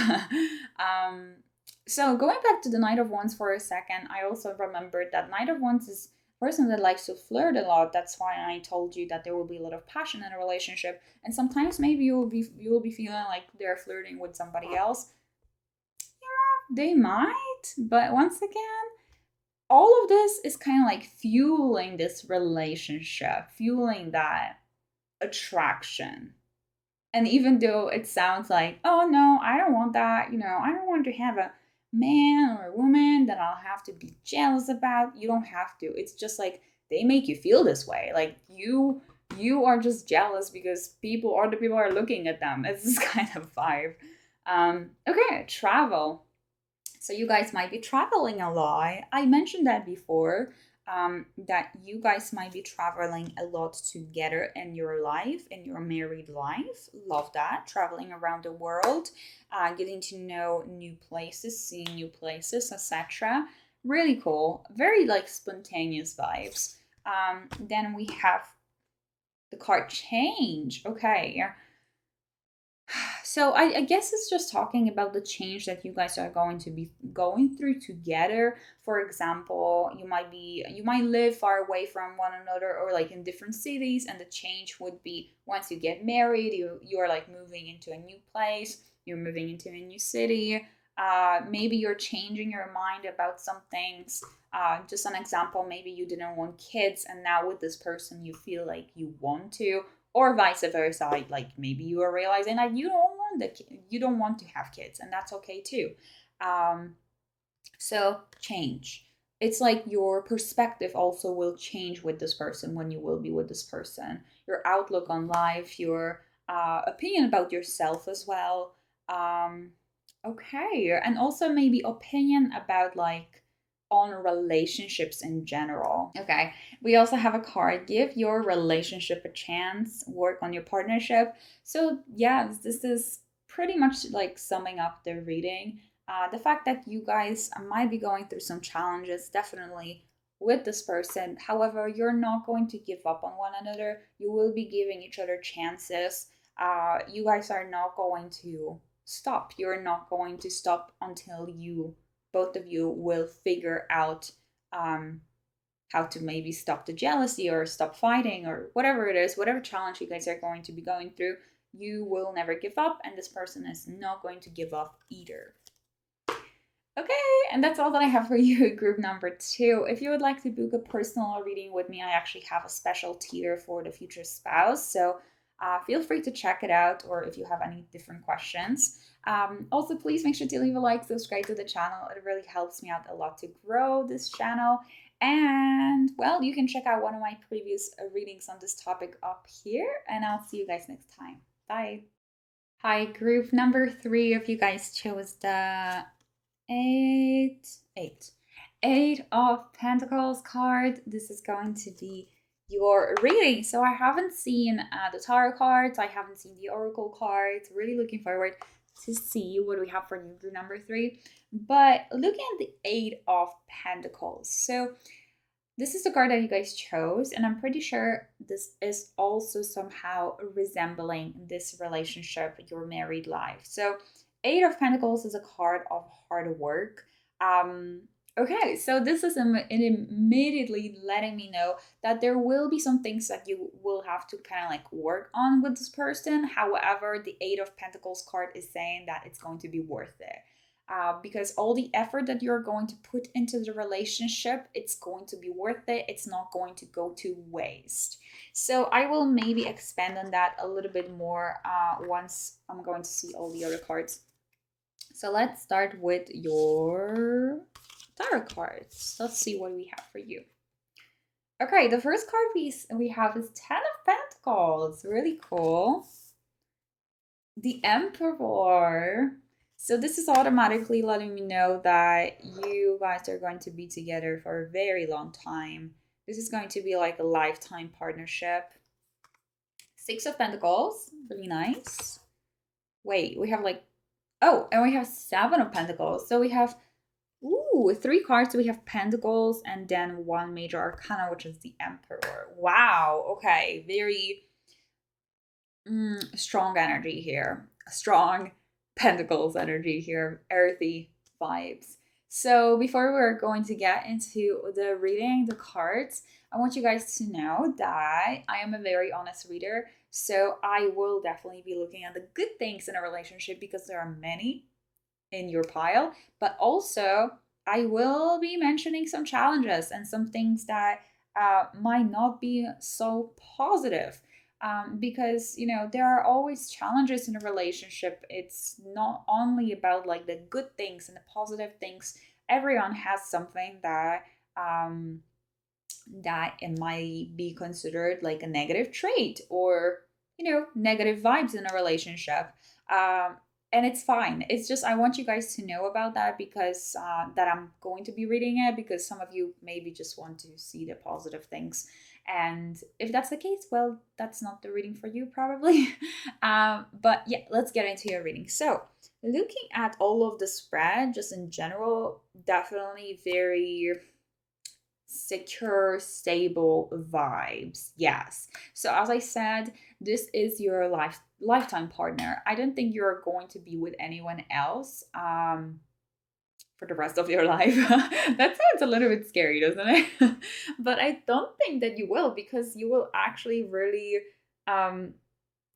So going back to the Knight of Wands for a second, I also remembered that Knight of Wands is a person that likes to flirt a lot. That's why I told you that there will be a lot of passion in a relationship, and sometimes maybe you will be feeling like they're flirting with somebody else. They might, but once again, all of this is kind of like fueling this relationship, fueling that attraction. And even though it sounds like, oh no, I don't want that, I don't want to have a man or a woman that I'll have to be jealous about. You don't have to. It's just like they make you feel this way. Like you are just jealous because other people are looking at them. It's this kind of vibe. Okay, travel. So you guys might be traveling a lot. I mentioned that before, that you guys might be traveling a lot together in your life, in your married life. Love that. Traveling around the world, getting to know new places, seeing new places, etc. Really cool. Very like spontaneous vibes. Then we have the card change. Okay. So I guess it's just talking about the change that you guys are going to be going through together. For example, you might live far away from one another, or like in different cities, and the change would be once you get married, you are like moving into a new place, you're moving into a new city. Maybe you're changing your mind about some things. Just an example, maybe you didn't want kids and now with this person you feel like you want to, or vice versa. Like maybe you are realizing that you don't want to have kids, and that's okay too. So change. It's like your perspective also will change with this person when you will be with this person. Your outlook on life, your opinion about yourself as well. Okay, and also maybe opinion about like on relationships in general. Okay, we also have a card, give your relationship a chance, work on your partnership. So yeah, this is pretty much like summing up the reading. The fact that you guys might be going through some challenges, definitely with this person. However, you're not going to give up on one another. You will be giving each other chances. You guys are not going to stop. You're not going to stop until both of you will figure out how to maybe stop the jealousy or stop fighting or whatever it is, whatever challenge you guys are going to be going through. You will never give up, and this person is not going to give up either. Okay, and that's all that I have for you, group number 2. If you would like to book a personal reading with me, I actually have a special tier for the future spouse. So feel free to check it out, or if you have any different questions. Also, please make sure to leave a like, subscribe to the channel. It really helps me out a lot to grow this channel. And well, you can check out one of my previous readings on this topic up here, and I'll see you guys next time. Bye. Hi, group number 3. If you guys chose the Eight of Pentacles card, this is going to be your reading. So I haven't seen the tarot cards, I haven't seen the oracle cards. Really looking forward to see what we have for you, group number 3. But looking at the 8 of Pentacles, so this is the card that you guys chose, and I'm pretty sure this is also somehow resembling this relationship, your married life. So 8 of Pentacles is a card of hard work. Okay, so this is immediately letting me know that there will be some things that you will have to kind of like work on with this person. However, the 8 of Pentacles card is saying that it's going to be worth it. Because all the effort that you're going to put into the relationship, it's going to be worth it. It's not going to go to waste. So I will maybe expand on that a little bit more once I'm going to see all the other cards. So let's start with your tarot cards. Let's see what we have for you. Okay, the first card we have is 10 of Pentacles. Really cool. The Emperor. So this is automatically letting me know that you guys are going to be together for a very long time. This is going to be like a lifetime partnership. 6 of Pentacles. Really nice. Wait, we have like... Oh, and we have 7 of Pentacles. So we have, 3 cards. So we have Pentacles and then 1 major arcana, which is the Emperor. Wow. Okay. Very strong energy here. Strong Pentacles energy here. Earthy vibes. So before we're going to get into the reading, the cards, I want you guys to know that I am a very honest reader. So I will definitely be looking at the good things in a relationship because there are many in your pile. But also, I will be mentioning some challenges and some things that might not be so positive. Because, you know, there are always challenges in a relationship. It's not only about like the good things and the positive things. Everyone has something that that it might be considered like a negative trait or, you know, negative vibes in a relationship. And it's fine. It's just, I want you guys to know about that because that I'm going to be reading it because some of you maybe just want to see the positive things. And if that's the case, well, that's not the reading for you probably. But yeah, let's get into your reading. So looking at all of the spread, just in general, definitely very secure, stable vibes. Yes. So as I said, this is your lifetime partner. I don't think you're going to be with anyone else for the rest of your life. That sounds a little bit scary, doesn't it? But I don't think that you will, because you will actually really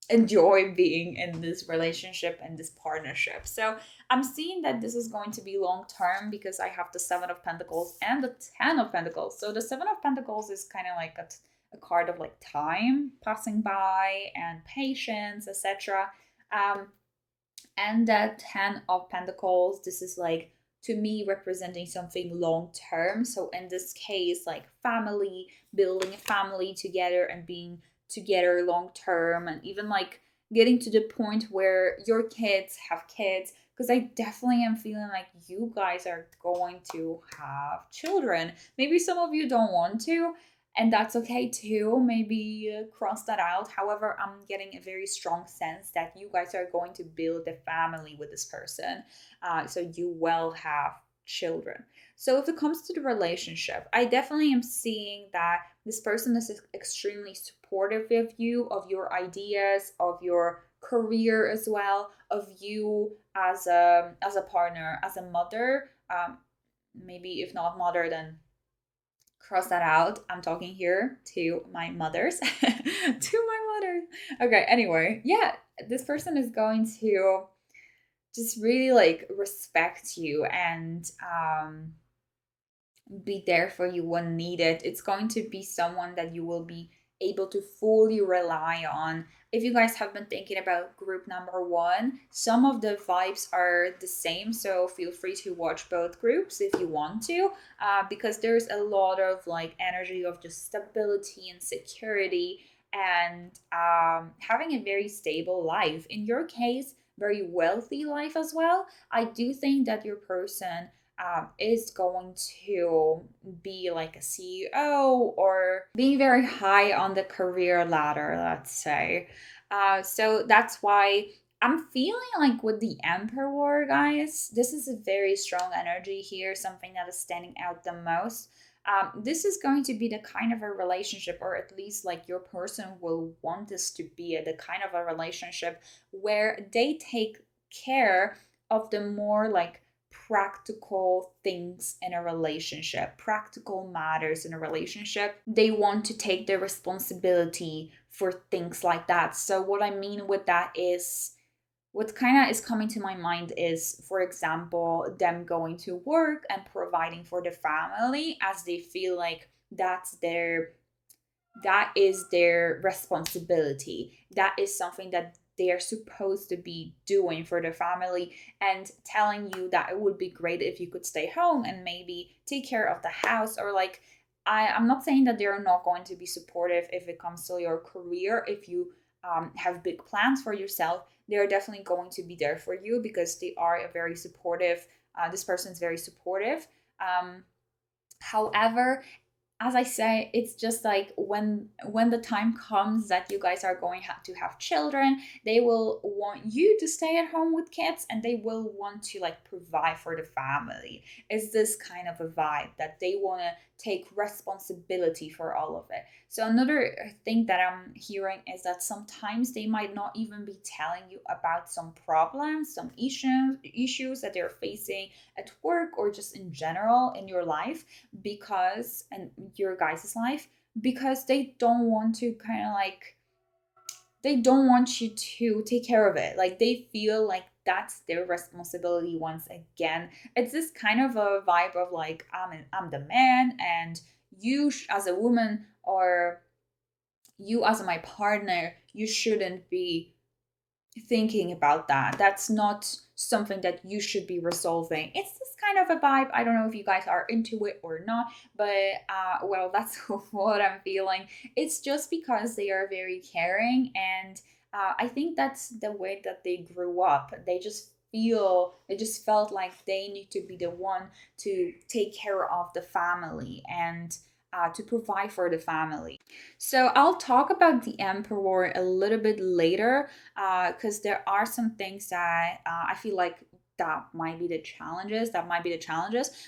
enjoy being in this relationship and this partnership. So I'm seeing that this is going to be long term because I have the Seven of Pentacles and the Ten of Pentacles. So the Seven of Pentacles is kind of like a card of like time passing by and patience, etc. Um, and that Ten of Pentacles, this is like to me representing something long term. So in this case, like family, building a family together and being together long term, and even like getting to the point where your kids have kids. Because I definitely am feeling like you guys are going to have children. Maybe some of you don't want to, and that's okay too. Maybe cross that out. However, I'm getting a very strong sense that you guys are going to build a family with this person. So you will have children. So if it comes to the relationship, I definitely am seeing that this person is extremely supportive of you, of your ideas, of your career as well, of you as a partner, as a mother. Maybe if not mother, then cross that out. I'm talking here to my mothers. To my mothers. Okay, anyway, yeah, this person is going to just really like respect you and be there for you when needed. It's going to be someone that you will be able to fully rely on. If you guys have been thinking about group number one, some of the vibes are the same, so feel free to watch both groups if you want to, because there's a lot of like energy of just stability and security and having a very stable life. In your case, very wealthy life as well. I do think that your person is going to be like a CEO or being very high on the career ladder, let's say. So that's why I'm feeling like with the Emperor, guys, this is a very strong energy here, something that is standing out the most. This is going to be the kind of a relationship, or at least like your person will want this to be the kind of a relationship where they take care of the more like practical things in a relationship, practical matters in a relationship. They want to take the responsibility for things like that. So, what I mean with that is, what kind of is coming to my mind is, for example, them going to work and providing for the family as they feel like that is their responsibility. That is something that they are supposed to be doing for their family, and telling you that it would be great if you could stay home and maybe take care of the house, or like I'm not saying that they're not going to be supportive if it comes to your career. If you have big plans for yourself, they're definitely going to be there for you because they are a very supportive. This person is very supportive. However, as I say, it's just like when the time comes that you guys are going to have children, they will want you to stay at home with kids, and they will want to like provide for the family. It's this kind of a vibe that they want to take responsibility for all of it. So another thing that I'm hearing is that sometimes they might not even be telling you about some problems, some issues that they're facing at work or just in general in your life, because and your guys' life, because they don't want to kind of like, they don't want you to take care of it. Like they feel like that's their responsibility once again. It's this kind of a vibe of like, I'm the man, and you as a woman, or you as my partner, you shouldn't be thinking about that. That's not something that you should be resolving. It's this kind of a vibe. I don't know if you guys are into it or not, but well, that's what I'm feeling. It's just because they are very caring, and I think that's the way that they grew up. They just felt like they need to be the one to take care of the family and to provide for the family. So I'll talk about the Emperor a little bit later, because there are some things that I feel like that might be the challenges.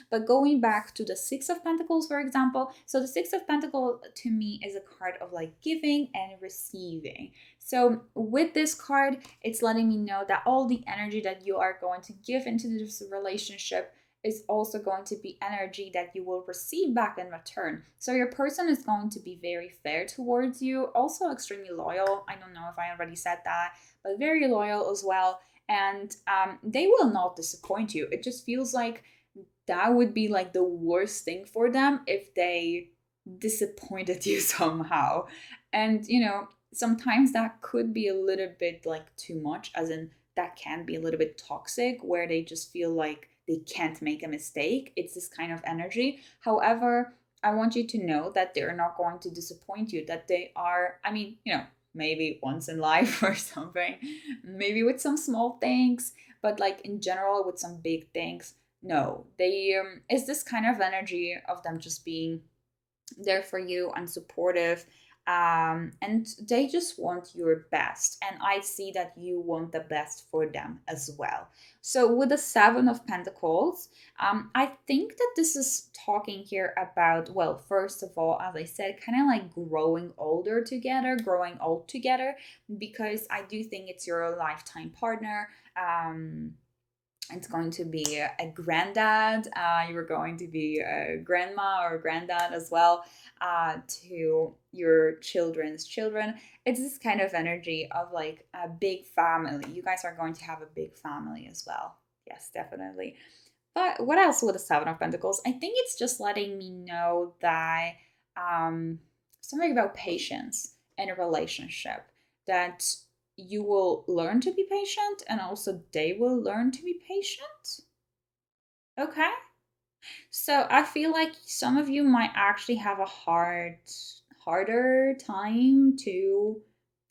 But going back to the Six of Pentacles, for example, so the Six of Pentacles to me is a card of like giving and receiving. So with this card, it's letting me know that all the energy that you are going to give into this relationship is also going to be energy that you will receive back in return. So your person is going to be very fair towards you, also extremely loyal. I don't know if I already said that, but very loyal as well. And they will not disappoint you. It just feels like that would be like the worst thing for them if they disappointed you somehow. And sometimes that could be a little bit like too much, as in that can be a little bit toxic, where they just feel like they can't make a mistake. It's this kind of energy. However, I want you to know that they're not going to disappoint you, that they are, maybe once in life or something, maybe with some small things, but like in general with some big things. No, they is this kind of energy of them just being there for you and supportive, and they just want your best, and I see that you want the best for them as well. So with the Seven of Pentacles, I think that this is talking here about, well, first of all, as I said, kind of like growing older together, growing old together, because I do think it's your lifetime partner. It's going to be a granddad. You're going to be a grandma or granddad as well, to your children's children. It's this kind of energy of like a big family. You guys are going to have a big family as well. Yes, definitely. But what else with the Seven of Pentacles? I think it's just letting me know that something about patience in a relationship, that you will learn to be patient and also they will learn to be patient. Okay. So I feel like some of you might actually have a harder time to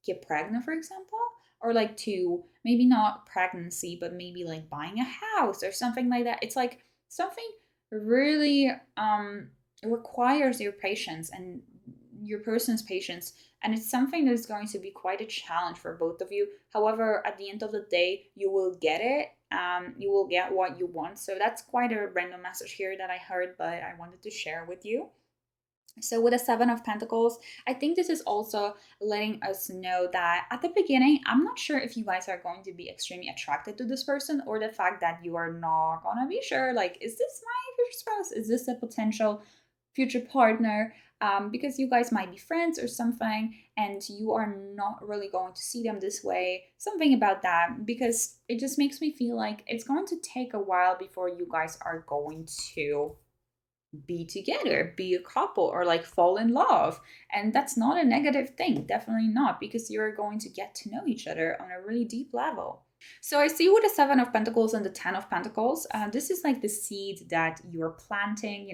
get pregnant, for example, or like to maybe not pregnancy, but maybe like buying a house or something like that. It's like something really requires your patience and your person's patience, and it's something that is going to be quite a challenge for both of you. However, at the end of the day, you will get it. You will get what you want. So that's quite a random message here that I heard, but I wanted to share with you. So with the Seven of Pentacles, I think this is also letting us know that at the beginning, I'm not sure if you guys are going to be extremely attracted to this person, or the fact that you are not gonna be sure, like, is this my future spouse? Is this a potential future partner? Because you guys might be friends or something, and you are not really going to see them this way. Something about that, because it just makes me feel like it's going to take a while before you guys are going to be together, be a couple, or like fall in love. And that's not a negative thing, definitely not, because you're going to get to know each other on a really deep level. So I see with the Seven of Pentacles and the Ten of Pentacles, this is like the seed that you're planting,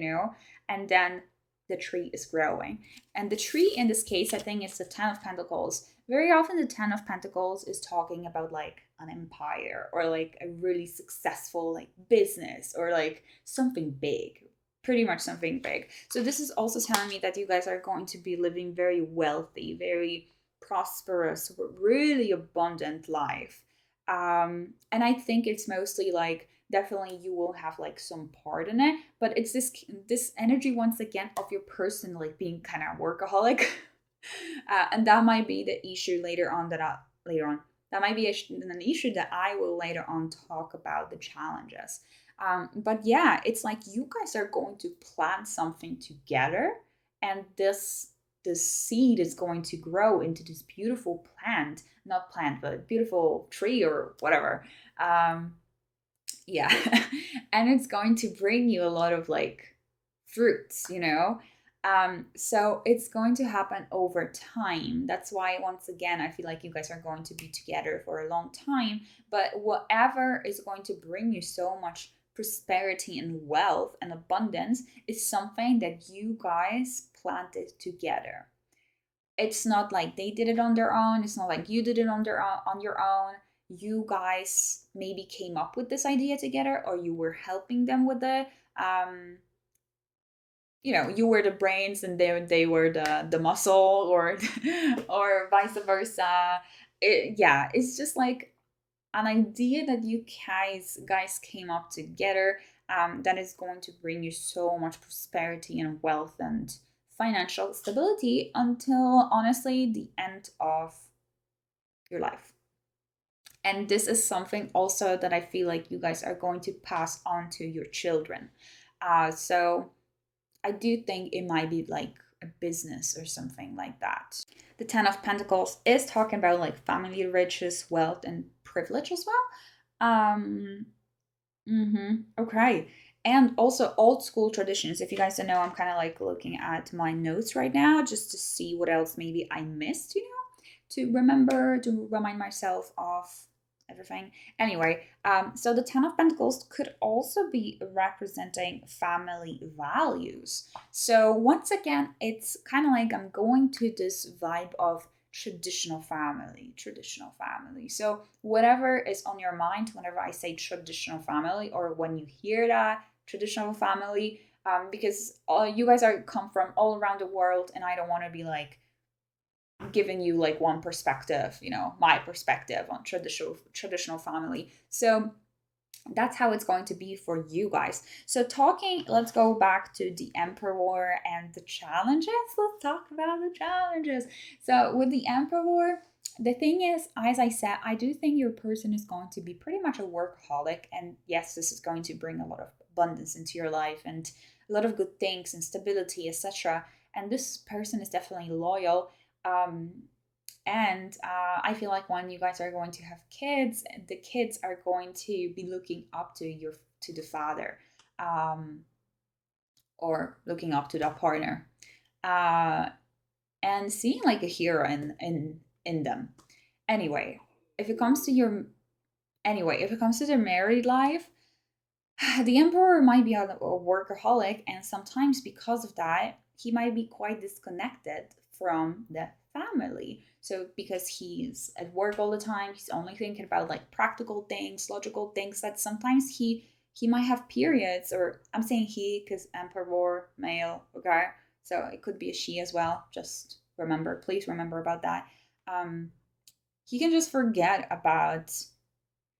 and then the tree is growing. And the tree in this case, I think it's the Ten of Pentacles. Very often the Ten of Pentacles is talking about like an empire, or like a really successful like business, or like something big, pretty much something big. So this is also telling me that you guys are going to be living very wealthy, very prosperous, really abundant life. And I think it's mostly like, definitely you will have like some part in it, but it's this energy once again of your person like being kind of workaholic. And that might be the issue later on, that might be an issue that I will later on talk about, the challenges. But yeah, it's like you guys are going to plant something together, and this seed is going to grow into this beautiful plant, not plant, but beautiful tree or whatever. Yeah. And it's going to bring you a lot of like fruits, so it's going to happen over time. That's why, once again, I feel like you guys are going to be together for a long time. But whatever is going to bring you so much prosperity and wealth and abundance is something that you guys planted together. It's not like they did it on their own. It's not like you did it on your own. You guys maybe came up with this idea together, or you were helping them with it. You were the brains and they were the muscle, or or vice versa. It's just like an idea that you guys came up together, that is going to bring you so much prosperity and wealth and financial stability until, honestly, the end of your life. And this is something also that I feel like you guys are going to pass on to your children. So I do think it might be like a business or something like that. The Ten of Pentacles is talking about like family, riches, wealth, and privilege as well. Okay. And also old school traditions. If you guys don't know, I'm kind of like looking at my notes right now just to see what else maybe I missed, to remember, to remind myself of everything. Anyway, so the Ten of Pentacles could also be representing family values. So once again, it's kind of like I'm going to this vibe of traditional family. So whatever is on your mind whenever I say traditional family, or when you hear that traditional family, because you guys are come from all around the world, and I don't want to be like giving you like one perspective, my perspective on traditional family. So that's how it's going to be for you guys. So let's go back to the Emperor and the challenges. Let's talk about the challenges. So with the Emperor, the thing is, as I said, I do think your person is going to be pretty much a workaholic. And yes, this is going to bring a lot of abundance into your life and a lot of good things and stability, etc. And this person is definitely loyal. And I feel like when you guys are going to have kids, the kids are going to be looking up to the father, or looking up to the partner, and seeing like a hero in them. Anyway, if it comes to their married life, the Emperor might be a workaholic, and sometimes because of that, he might be quite disconnected from the family. So because he's at work all the time, he's only thinking about like practical things, logical things, that sometimes he might have periods, or I'm saying he because Emperor, male, okay? So it could be a she as well. Please remember about that. He can just forget about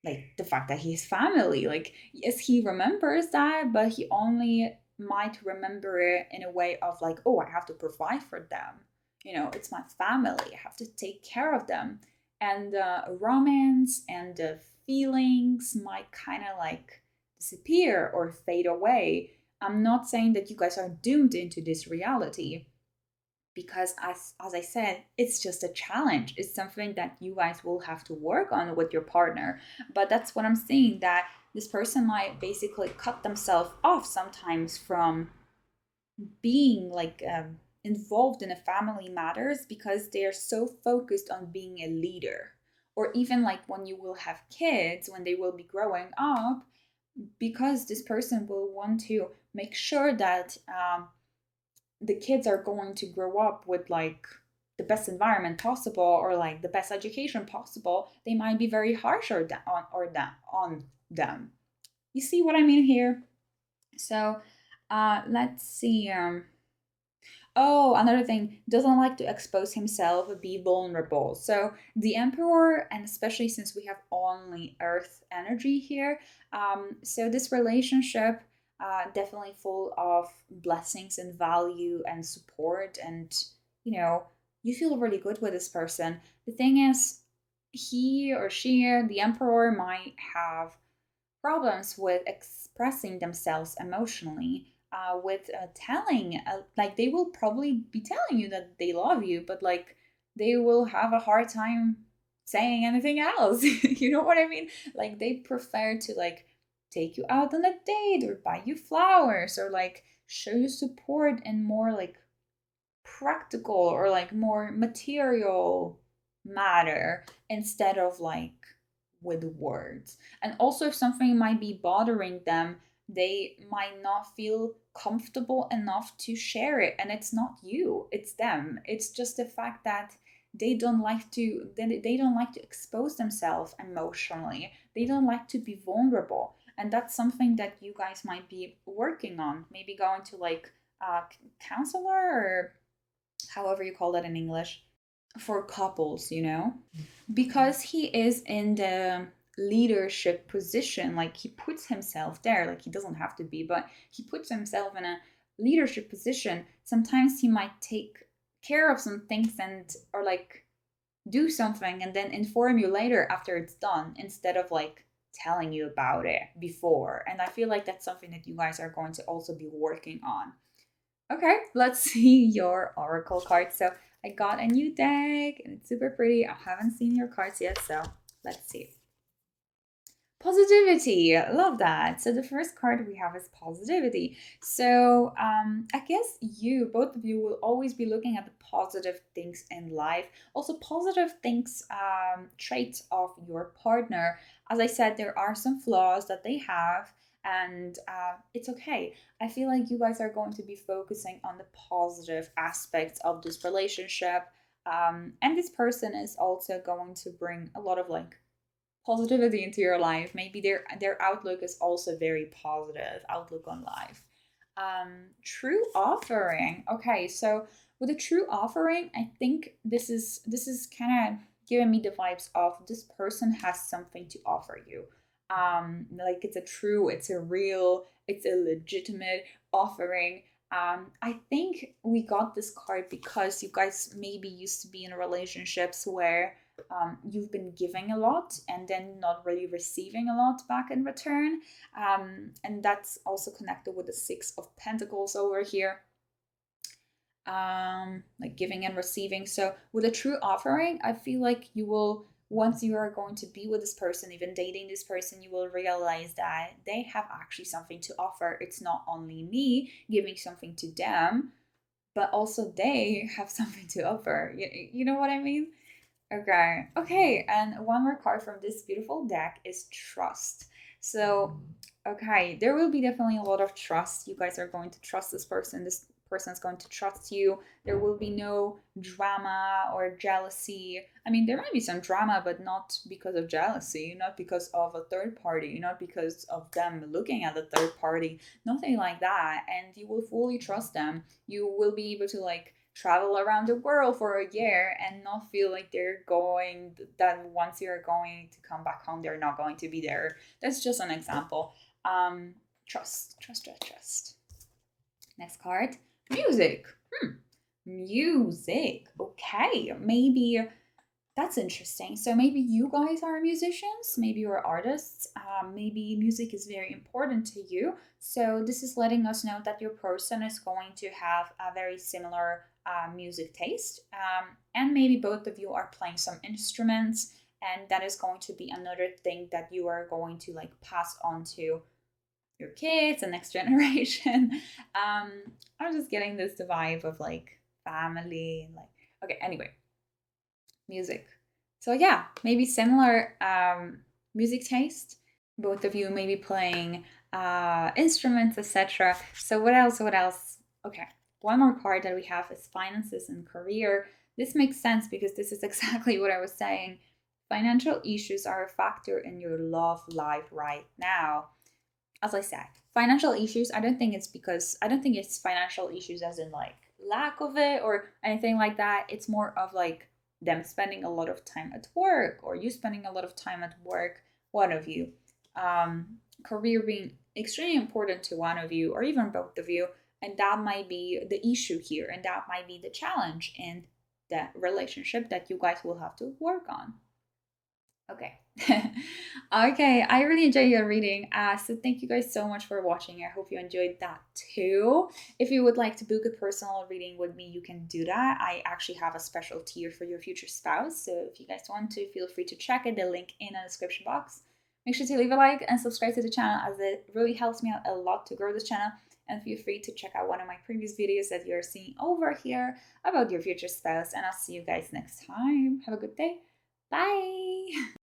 like the fact that he's family. Like, yes, he remembers that, but he only might remember it in a way of like, oh, I have to provide for them. It's my family. I have to take care of them. And the romance and the feelings might kind of like disappear or fade away. I'm not saying that you guys are doomed into this reality, because as I said, it's just a challenge. It's something that you guys will have to work on with your partner. But that's what I'm saying, that this person might basically cut themselves off sometimes from being like involved in a family matters, because they are so focused on being a leader. Or even like when you will have kids, when they will be growing up, because this person will want to make sure that the kids are going to grow up with like the best environment possible, or like the best education possible, they might be very harsh on them. You see what I mean here? So let's see. Oh, another thing, doesn't like to expose himself, be vulnerable. So the Emperor, and especially since we have only Earth energy here, so this relationship definitely full of blessings and value and support, and you feel really good with this person. The thing is, he or she, the Emperor, might have problems with expressing themselves emotionally, with telling, like they will probably be telling you that they love you, but like they will have a hard time saying anything else. You know what I mean? Like they prefer to like take you out on a date, or buy you flowers, or like show you support in more like practical or like more material matter, instead of like with words. And also, if something might be bothering them, they might not feel comfortable enough to share it. And it's not you, it's them. It's just the fact that they don't like to expose themselves emotionally. They don't like to be vulnerable. And that's something that you guys might be working on. Maybe going to like a counselor, or however you call that in English, for couples, because he is in the leadership position. Like he puts himself there, like he doesn't have to be, but he puts himself in a leadership position. Sometimes he might take care of some things, or like do something and then inform you later after it's done instead of like telling you about it before. And I feel like that's something that you guys are going to also be working on. Okay, let's see your oracle card. So I got a new deck and it's super pretty. I haven't seen your cards yet, so let's see. Positivity, love that. So the first card we have is positivity. So I guess both of you will always be looking at the positive things in life, also positive things, traits of your partner. As I said, there are some flaws that they have, and it's okay. I feel like you guys are going to be focusing on the positive aspects of this relationship, and this person is also going to bring a lot of like positivity into your life. Maybe their outlook is also very positive outlook on life. True offering. Okay, so with a true offering, I think this is kind of giving me the vibes of this person has something to offer you. Like it's a real, it's a legitimate offering. I think we got this card because you guys maybe used to be in relationships where you've been giving a lot and then not really receiving a lot back in return. And that's also connected with the Six of Pentacles over here. Like giving and receiving. So with a true offering, I feel like you will, once you are going to be with this person, even dating this person, you will realize that they have actually something to offer. It's not only me giving something to them, but also they have something to offer. You know what I mean? Okay, and one more card from this beautiful deck is trust. So, okay, there will be definitely a lot of trust. You guys are going to trust this person. This person is going to trust you. There will be no drama or jealousy. I mean, there might be some drama, but not because of jealousy, not because of a third party, not because of them looking at the third party, nothing like that. And you will fully trust them. You will be able to like travel around the world for a year and not feel like that once you're going to come back home, they're not going to be there. That's just an example. Trust. Next card, music. Music. Okay, maybe that's interesting. So maybe you guys are musicians, maybe you're artists, maybe music is very important to you. So this is letting us know that your person is going to have a very similar music taste. And maybe both of you are playing some instruments, and that is going to be another thing that you are going to like pass on to your kids and next generation. I'm just getting this vibe of like family and like, okay, anyway, music. So yeah, maybe similar music taste. Both of you may be playing instruments, etc. So what else? Okay, one more card that we have is finances and career. This makes sense because this is exactly what I was saying. Financial issues are a factor in your love life right now. As I said, financial issues, I don't think it's financial issues as in like lack of it or anything like that. It's more of like them spending a lot of time at work or you spending a lot of time at work, one of you. Career being extremely important to one of you or even both of you. And that might be the issue here. And that might be the challenge in the relationship that you guys will have to work on. Okay. Okay, I really enjoyed your reading. So thank you guys so much for watching. I hope you enjoyed that too. If you would like to book a personal reading with me, you can do that. I actually have a special tier for your future spouse. So if you guys want to, feel free to check it. The link in the description box. Make sure to leave a like and subscribe to the channel as it really helps me out a lot to grow this channel. And feel free to check out one of my previous videos that you're seeing over here about your future spouse. And I'll see you guys next time. Have a good day. Bye.